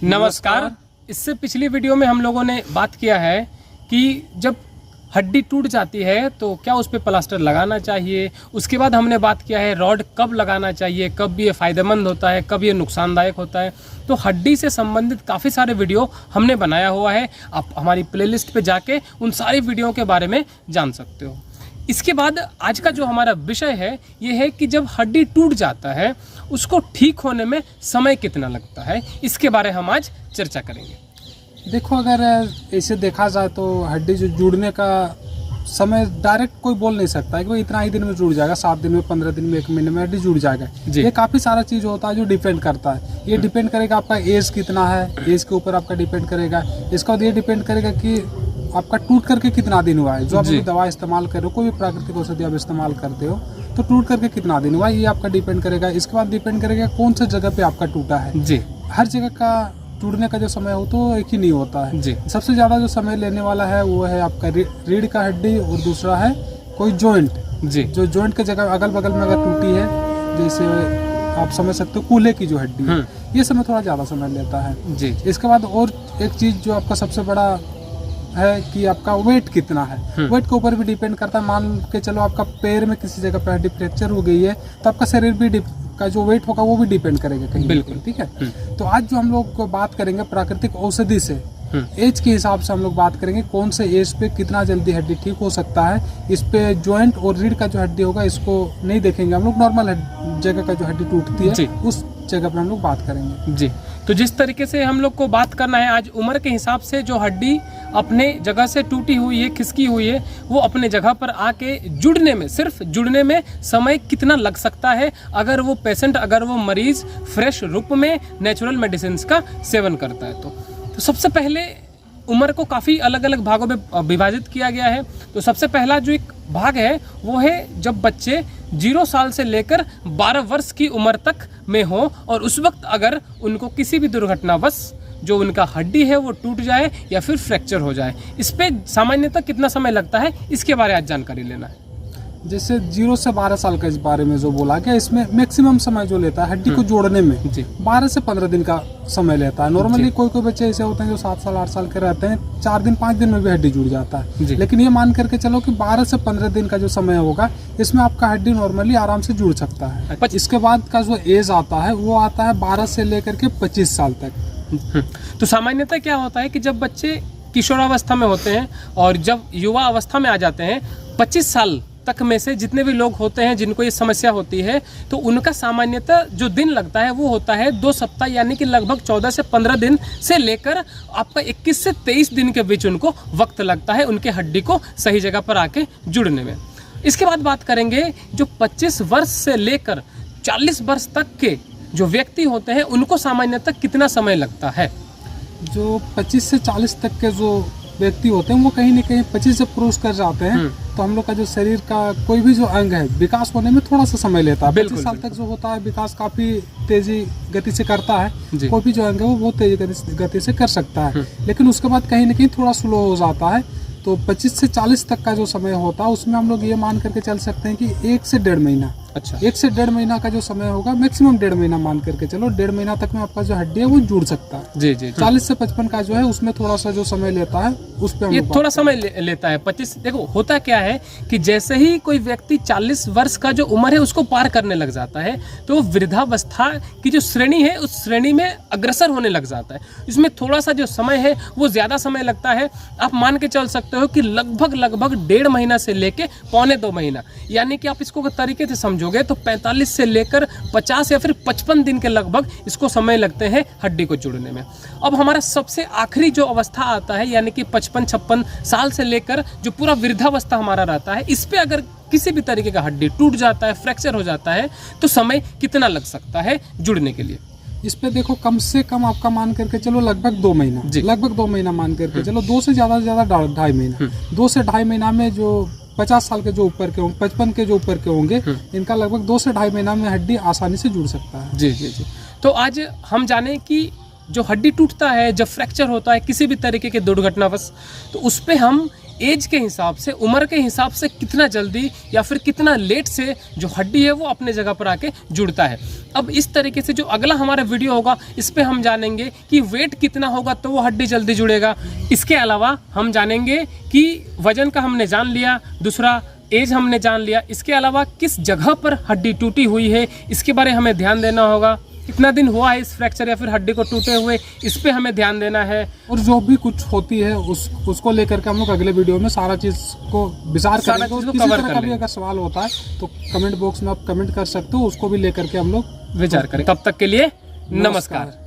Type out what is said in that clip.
नमस्कार। इससे पिछली वीडियो में हम लोगों ने बात किया है कि जब हड्डी टूट जाती है तो क्या उस पर प्लास्टर लगाना चाहिए। उसके बाद हमने बात किया है रॉड कब लगाना चाहिए, कब ये फ़ायदेमंद होता है, कब ये नुकसानदायक होता है। तो हड्डी से संबंधित काफ़ी सारे वीडियो हमने बनाया हुआ है, आप हमारी प्लेलिस्ट पे जाके उन सारी वीडियो के बारे में जान सकते हो। इसके बाद आज का जो हमारा विषय है ये है कि जब हड्डी टूट जाता है उसको ठीक होने में समय कितना लगता है, इसके बारे में हम आज चर्चा करेंगे। देखो, अगर ऐसे देखा जाए तो हड्डी जो जुड़ने का समय डायरेक्ट कोई बोल नहीं सकता है कि इतना ही दिन में जुड़ जाएगा, 7 दिन में, 15 दिन में, 1 महीने में हड्डी जुड़ जाएगा। ये काफ़ी सारा चीज़ होता है जो डिपेंड करता है। ये डिपेंड करेगा आपका एज कितना है, एज के ऊपर आपका डिपेंड करेगा। इसका बाद ये डिपेंड करेगा कि आपका टूट करके कितना दिन हुआ है। जो आप दवा इस्तेमाल कर रहे हो, कोई भी प्राकृतिक औषधि आप इस्तेमाल करते हो तो टूट करके कितना दिन हुआ है ये आपका डिपेंड करेगा। इसके बाद डिपेंड करेगा कौन सा जगह पे आपका टूटा है। जी, हर जगह का टूटने का जो समय हो तो एक ही नहीं होता है। जी, सबसे ज़्यादा जो समय लेने वाला है वो है आपका रीढ़ का हड्डी, और दूसरा है कोई जॉइंट। जी, जो जॉइंट की जगह अगल बगल में अगर टूटी है, जैसे आप समझ सकते हो कूल्हे की जो हड्डी है, ये समय थोड़ा ज़्यादा समय लेता है। जी, इसके बाद और एक चीज़ जो आपका सबसे बड़ा है कि आपका वेट कितना है। वेट के ऊपर भी डिपेंड करता है। मान के चलो आपका पैर में किसी जगह पे हड्डी फ्रैक्चर हो गई है तो आपका शरीर भी का जो वेट होगा वो भी डिपेंड करेगा कहीं। बिल्कुल, ठीक है। तो आज जो हम लोग को बात करेंगे प्राकृतिक औषधि से, एज के हिसाब से हम लोग बात करेंगे कौन से एज पे कितना जल्दी हड्डी ठीक हो सकता है। इस पे जॉइंट और रीढ़ का जो हड्डी होगा इसको नहीं देखेंगे हम लोग, नॉर्मल जगह का जो हड्डी टूटती है उस जगह पे हम लोग बात करेंगे। जी, तो जिस तरीके से हम लोग को बात करना है आज उम्र के हिसाब से, जो हड्डी अपने जगह से टूटी हुई है, खिसकी हुई है, वो अपने जगह पर आके जुड़ने में, सिर्फ जुड़ने में समय कितना लग सकता है अगर वो पेशेंट, अगर वो मरीज फ्रेश रूप में नेचुरल मेडिसिन का सेवन करता है। तो सबसे पहले उम्र को काफ़ी अलग अलग भागों में विभाजित किया गया है। तो सबसे पहला जो एक भाग है वो है जब बच्चे 0 साल से लेकर 12 वर्ष की उम्र तक में हो और उस वक्त अगर उनको किसी भी दुर्घटनावश जो उनका हड्डी है वो टूट जाए या फिर फ्रैक्चर हो जाए। इस पे सामान्यतः कितना समय लगता है इसके बारे में आज जानकारी लेना है। जैसे 0 से 12 साल का इस बारे में जो बोला गया, इसमें मैक्सिमम समय जो लेता है हड्डी को जोड़ने में 12 से 15 दिन का समय लेता है। नॉर्मली कोई बच्चे ऐसे होते हैं जो 7 साल 8 साल के रहते हैं, 4 दिन 5 दिन में भी हड्डी जुड़ जाता है। लेकिन ये मान करके चलो कि 12 से 15 दिन का जो समय होगा इसमें आपका हड्डी नॉर्मली आराम से जुड़ सकता है। इसके बाद का जो एज आता है वो आता है 12 से लेकर के 25 साल तक। तो सामान्यतः क्या होता है कि जब बच्चे किशोरावस्था में होते हैं और जब युवा अवस्था में आ जाते हैं, 25 साल तक में से जितने भी लोग होते हैं जिनको ये समस्या होती है, तो उनका सामान्यतः जो दिन लगता है वो होता है 2 सप्ताह, यानी कि लगभग 14 से 15 दिन से लेकर आपका 21 से 23 दिन के बीच उनको वक्त लगता है उनके हड्डी को सही जगह पर आके जुड़ने में। इसके बाद बात करेंगे जो 25 वर्ष से लेकर 40 वर्ष तक के जो व्यक्ति होते हैं उनको सामान्यतः कितना समय लगता है। जो 25 से 40 तक के जो व्यक्ति होते हैं वो कहीं न कहीं 25 जब क्रॉस कर जाते हैं तो हम लोग का जो शरीर का कोई भी जो अंग है विकास होने में थोड़ा सा समय लेता है। 25 साल तक जो होता है विकास काफी तेजी गति से करता है। कोई भी जो अंग है वो बहुत तेजी गति से कर सकता है, लेकिन उसके बाद कहीं न कहीं थोड़ा स्लो हो जाता है। तो 25 से 40 तक का जो समय होता है उसमें हम लोग ये मान करके चल सकते हैं कि 1 से 1.5 महीना, 1 से 1.5 महीना का जो समय होगा, मैक्सिमम 1.5 महीना मान करके चलो, 1.5 महीना तक में आपका जो हड्डी है वो जुड़ सकता है। जी जी। 40 से 55 का जो है उसमें थोड़ा सा जो समय लेता है उस पर ये थोड़ा समय लेता है। 25, देखो होता क्या है कि जैसे ही कोई व्यक्ति 40 वर्ष का जो उम्र है उसको पार करने लग जाता है तो वृद्धावस्था की जो श्रेणी है उस श्रेणी में अग्रसर होने लग जाता है। इसमें थोड़ा सा जो समय है वो ज्यादा समय लगता है। आप मान के चल सकते हो कि लगभग 1.5 महीना से लेके 1.25 महीना, यानी कि आप इसको तरीके से समझोगे तो 45 से लेकर 50 या फिर 55 दिन के लगभग इसको समय लगते हैं हड्डी को जुड़ने में। अब हमारा सबसे आखिरी जो अवस्था आता है, यानी कि 55-56 साल से लेकर जो पूरा वृद्धावस्था हमारा रहता है, इस पे अगर किसी भी तरीके का हड्डी टूट जाता है, फ्रैक्चर हो जाता है, तो समय कितना लग सकता है जुड़ने के लिए। इस पे देखो कम से कम आपका मान करके चलो लगभग 2 महीना, लगभग 2 महीना मान करके चलो, 2 से ज्यादा 2.5 महीना। 2 से 2.5 महीना में जो 50 साल के जो ऊपर के होंगे, 55 के जो ऊपर के होंगे, इनका लगभग 2 से 2.5 महीना में हड्डी आसानी से जुड़ सकता है। जी जी जी। तो आज हम जाने कि जो हड्डी टूटता है, जब फ्रैक्चर होता है किसी भी तरीके के दुर्घटनावश, तो उस पर हम एज के हिसाब से, उम्र के हिसाब से कितना जल्दी या फिर कितना लेट से जो हड्डी है वो अपने जगह पर आके जुड़ता है। अब इस तरीके से जो अगला हमारा वीडियो होगा इस पे हम जानेंगे कि वेट कितना होगा तो वो हड्डी जल्दी जुड़ेगा। इसके अलावा हम जानेंगे कि वजन का हमने जान लिया, दूसरा एज हमने जान लिया, इसके अलावा किस जगह पर हड्डी टूटी हुई है इसके बारे में हमें ध्यान देना होगा, कितना दिन हुआ है इस फ्रैक्चर या फिर हड्डी को टूटे हुए, इस पे हमें ध्यान देना है। और जो भी कुछ होती है उसको लेकर के हम लोग अगले वीडियो में सारा चीज को विचार करेंगे। किसी तरह का भी अगर सवाल होता है तो कमेंट बॉक्स में आप कमेंट कर सकते हो, उसको भी लेकर के हम लोग विचार करें। तब तक के लिए नमस्कार।